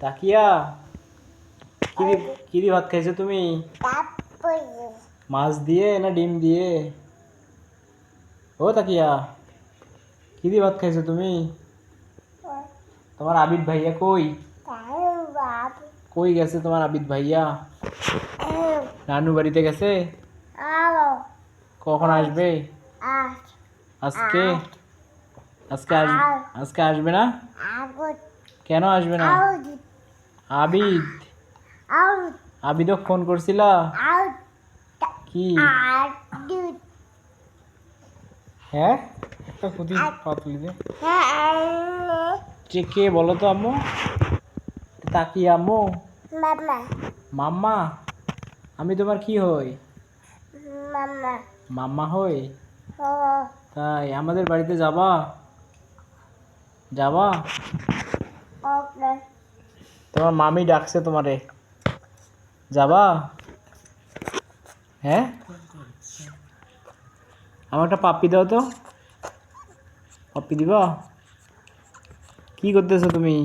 তাকিয়া কি দিয়ে ভাত খাইছো তুমি? মাছ দিয়ে না ডিম দিয়ে? ও তাকিয়া কি দিয়ে ভাত খাইছো তুমি? তোমার আবিদ ভাইয়া কই? কই গেছে তোমার আবিদ ভাইয়া? নানু বাড়িতে গেছে? কখন আসবে? আজকে আজকে আজকে আসবে না? কেন আসবে না? আবিদ আবিদও ফোন করছিলা? কি হ্যাঁ একটা খুদি পাতলি দে কে বলো তো আম্মু? তাকিয়া আম্মু? মাম্মা? আমি তোমার কি হই? মাম্মা হই? তাই আমাদের বাড়িতে যাবা? যাবা? তোমার মামি ডাকছে তোমারে, যাবা? হ্যাঁ আমার একটা পাপ্পি দাও তো, পাপ্পি দিবা? কি করতেছো তুমি?